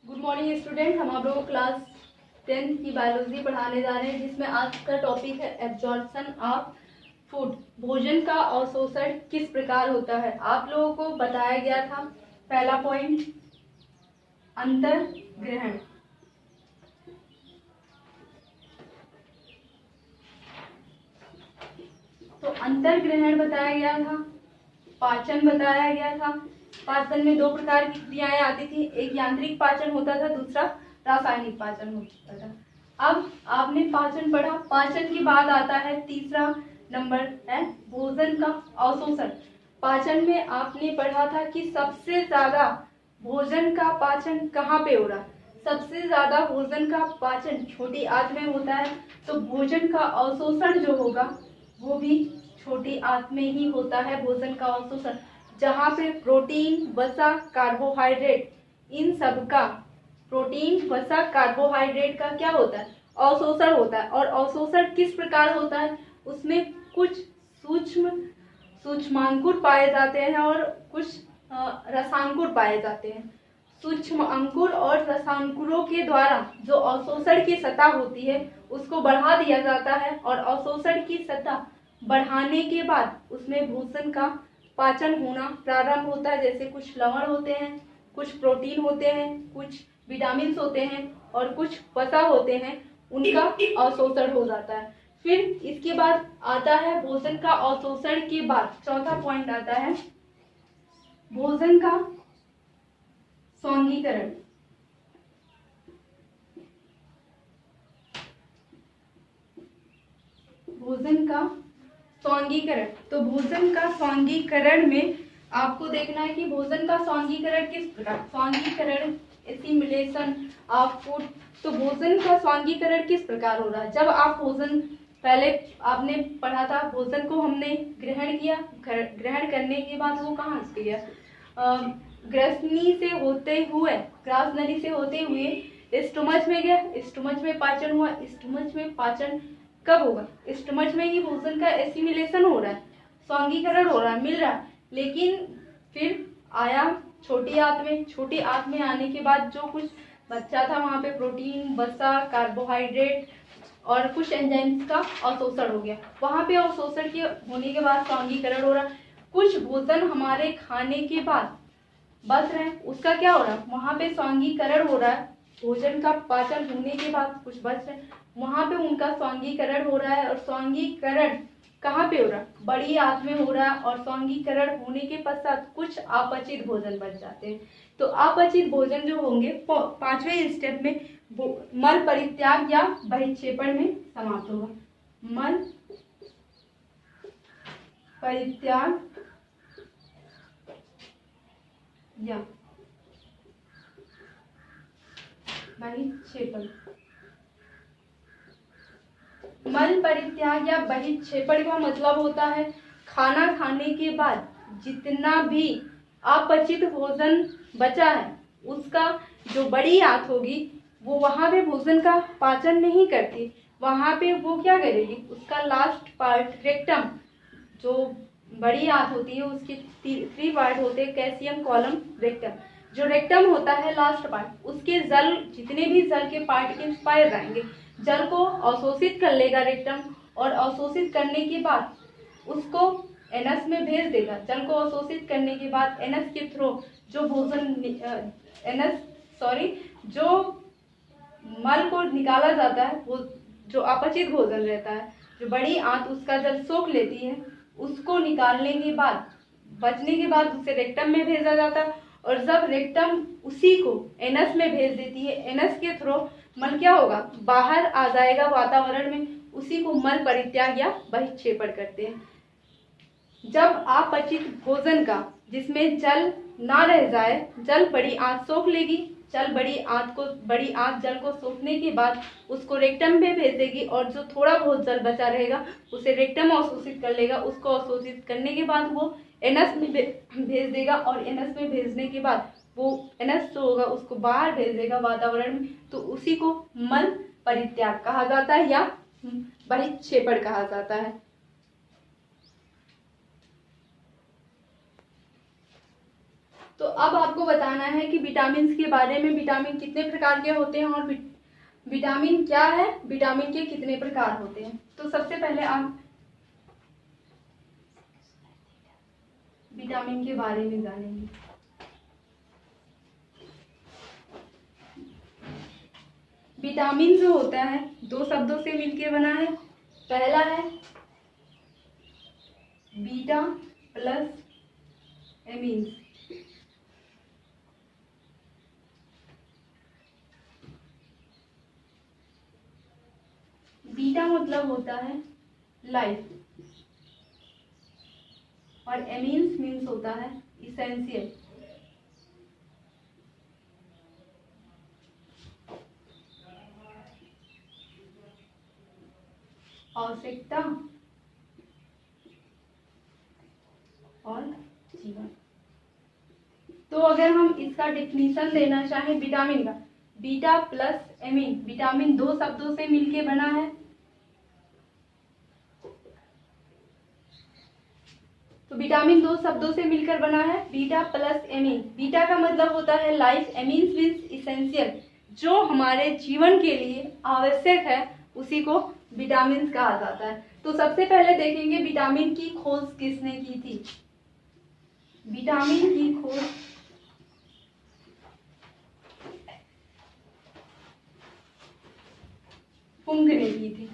Good morning student. हम आप लोगों को क्लास 10 की बायोलॉजी पढ़ाने जा रहे हैं, जिसमें आज का टॉपिक है एब्जॉर्प्शन ऑफ फूड। भोजन का अवशोषण किस प्रकार होता है। आप लोगों को बताया गया था पहला पॉइंट अंतर ग्रहण। तो अंतर ग्रहण बताया गया था, पाचन बताया गया था। पाचन में दो प्रकार की क्रियाएं आती थी, एक यांत्रिक पाचन होता था, दूसरा रासायनिक पाचन होता था। अब आपने पाचन पढ़ा, पाचन के बाद आता है तीसरा नंबर है भोजन का अवशोषण। पाचन में आपने पढ़ा था कि सबसे ज्यादा भोजन का पाचन कहाँ पे हो रहा है। सबसे ज्यादा भोजन का पाचन छोटी आंत में होता है, तो भोजन का अवशोषण जो होगा वो भी छोटी आंत में ही होता है। भोजन का अवशोषण जहाँ पे प्रोटीन, वसा, कार्बोहाइड्रेट, इन सब का प्रोटीन, वसा, कार्बोहाइड्रेट का क्या होता है, अवशोषण होता है। और अवशोषण किस प्रकार होता है, उसमें कुछ सूक्ष्मांकुर पाए जाते हैं और कुछ रसांकुर पाए जाते हैं। सूक्ष्म अंकुर और रसांकुरों के द्वारा जो अवशोषण की सतह होती है उसको बढ़ा दिया जाता है, और अवशोषण की सतह बढ़ाने के बाद उसमें भोजन का पाचन होना प्रारंभ होता है। जैसे कुछ लवण होते हैं, कुछ प्रोटीन होते हैं, कुछ विटामिन होते हैं और कुछ वसा होते हैं, उनका अवशोषण हो जाता है। फिर इसके बाद आता है भोजन का अवशोषण के बाद चौथा पॉइंट आता है भोजन का स्वांगीकरण। भोजन का स्वांगीकरण, तो भोजन का स्वांगीकरण में आपको देखना है कि भोजन का स्वांगीकरण किस प्रकार, स्वांगीकरण एसिमिलेशन ऑफ फूड। तो भोजन का स्वांगीकरण किस प्रकार हो रहा है। जब आप भोजन, पहले आपने पढ़ा था भोजन को हमने ग्रहण किया, ग्रहण करने के बाद वो कहाँ से गया, ग्रसनी से होते हुए, ग्रास नली से होते हुए स्टोमच में गया, स्टोमच में पाचन हुआ। स्टोमच में पाचन कब होगा, स्टोमच में ही भोजन का एसिमिलेशन हो रहा है, स्वांगीकरण हो रहा है, मिल रहा है। लेकिन फिर आया छोटी आंत में, छोटी आंत में आने के बाद जो कुछ बच्चा था वहां पे प्रोटीन, वसा, कार्बोहाइड्रेट और कुछ एंजाइम्स का अवशोषण हो गया। वहां पे अवशोषण के होने के बाद स्वांगीकरण हो रहा है। कुछ भोजन हमारे खाने के बाद बच रहे हैं, उसका क्या हो रहा है, वहां पे स्वांगीकरण हो रहा है। भोजन का पाचन होने के बाद कुछ बच रहे हैं, वहां पे उनका स्वांगीकरण हो रहा है। और स्वांगीकरण कहाँ पे हो रहा है, बड़ी आंत में हो रहा है। और स्वांगीकरण होने के पश्चात कुछ अपचित भोजन बच जाते हैं। तो अपचित भोजन जो होंगे पांचवें स्टेप में मल परित्याग या बहिक्षेपण में समाप्त होगा। मल परित्याग या बहिक्षेपण। मल परित्याग या बहिक्षेपण का मतलब होता है खाना खाने के बाद जितना भी अपचित भोजन बचा है उसका जो बड़ी आंत होगी वो वहां पे भोजन का पाचन नहीं करती। वहां पे वो क्या करेगी, उसका लास्ट पार्ट रेक्टम, जो बड़ी आंत होती है उसके थ्री पार्ट होते हैं, कैल्शियम, कॉलम, रेक्टम। जो रेक्टम होता है लास्ट पार्ट, उसके जल, जितने भी जल के पार्टिकल्स पाए जाएंगे, जल को अवशोषित कर लेगा रेक्टम। और अवशोषित करने के बाद उसको एनस में भेज देगा। जल को अवशोषित करने के बाद एनस के थ्रू जो भोजन जो मल को निकाला जाता है, वो जो अपचित भोजन रहता है, जो बड़ी आंत उसका जल सोख लेती है, उसको निकालने के बाद बचने के बाद उसे रेक्टम में भेजा जाता है। और जब रेक्टम उसी को एनस में भेज देती है, एनस के थ्रू मल क्या होगा, बाहर आ जाएगा वातावरण में, उसी को मल परित्याग या बहिक्षेपण करते हैं। जब अपचित भोजन का, जिसमें जल ना रह जाए, जल बड़ी आंत सोख लेगी, जल बड़ी आंत जल को सोखने के बाद उसको रेक्टम में भेज देगी। और जो थोड़ा बहुत जल बचा रहेगा उसे रेक्टम अवशोषित कर लेगा। उसको अवशोषित करने के बाद वो एनस में भेज देगा। और एनस में भेजने के बाद वो एनस जो होगा उसको बाहर भेज देगा वातावरण में। तो उसी को मल परित्याग कहा जाता है या बहिक्षेपण कहा जाता है। तो अब आपको बताना है कि विटामिन के बारे में, विटामिन कितने प्रकार के होते हैं और विटामिन क्या है, विटामिन के कितने प्रकार होते हैं। तो सबसे पहले आप विटामिन के बारे में जानेंगे। विटामिन जो होता है दो शब्दों से मिलकर बना है। पहला है बीटा प्लस एमीन। बीटा मतलब होता है लाइफ और एमीन्स मीन्स होता है इसेंशियल। आवश्यकता और जीवन। तो अगर हम इसका डेफिनेशन देना चाहें विटामिन का, बीटा प्लस एमीन, विटामिन दो शब्दों से मिलके बना है। तो विटामिन दो शब्दों से मिलकर बना है, बीटा प्लस एमीन। बीटा का मतलब होता है लाइफ, एमीन मीन्स इसेंशियल, जो हमारे जीवन के लिए आवश्यक है उसी को विटामिन कहा जाता है। तो सबसे पहले देखेंगे विटामिन की खोज किसने की थी। विटामिन की खोज फुंक ने की थी।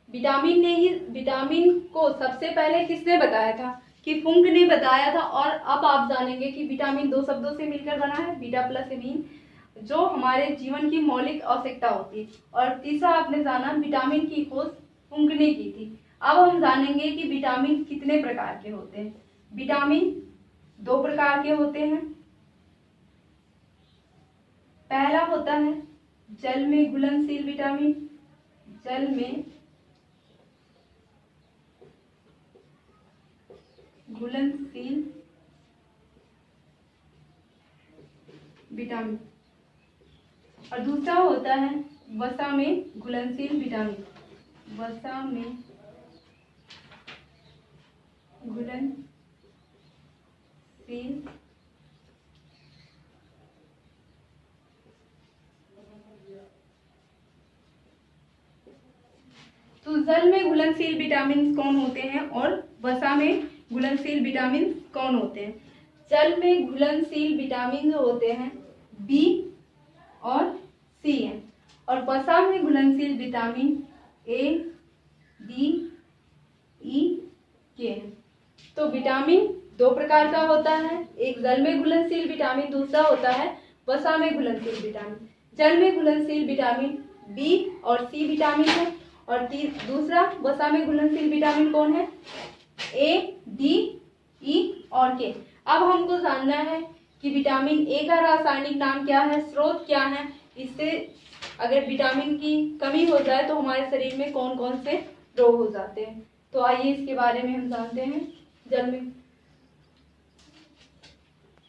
विटामिन को सबसे पहले किसने बताया था, कि फुंक ने बताया था। और अब आप जानेंगे कि विटामिन दो शब्दों से मिलकर बना है, बीटा प्लस एमीन, जो हमारे जीवन की मौलिक आवश्यकता होती है। और तीसरा आपने जाना विटामिन की खोज फुंक ने की थी। अब हम जानेंगे कि विटामिन कितने प्रकार के होते हैं। विटामिन दो प्रकार के होते हैं। पहला होता है जल में घुलनशील विटामिन, जल में घुलनशील विटामिन, और दूसरा होता है वसा में घुलनशील विटामिन, वसा में घुलनशील। तो जल में घुलनशील विटामिन कौन होते हैं और वसा में घुलनशील विटामिन कौन होते हैं। जल में घुलनशील विटामिन जो होते हैं बी और सी हैं, और वसा में घुलनशील विटामिन ए, डी, ई, के हैं। तो विटामिन दो प्रकार का होता है, एक जल में घुलनशील विटामिन, दूसरा होता है वसा में घुलनशील विटामिन। जल में घुलनशील विटामिन बी और सी विटामिन है, और दूसरा वसा में घुलनशील विटामिन कौन है, ए, डी, ई और के। अब हमको जानना है कि विटामिन ए का रासायनिक नाम क्या है, स्रोत क्या है, इससे अगर विटामिन की कमी हो जाए तो हमारे शरीर में कौन कौन से रोग हो जाते हैं। तो आइए इसके बारे में हम जानते हैं। जल में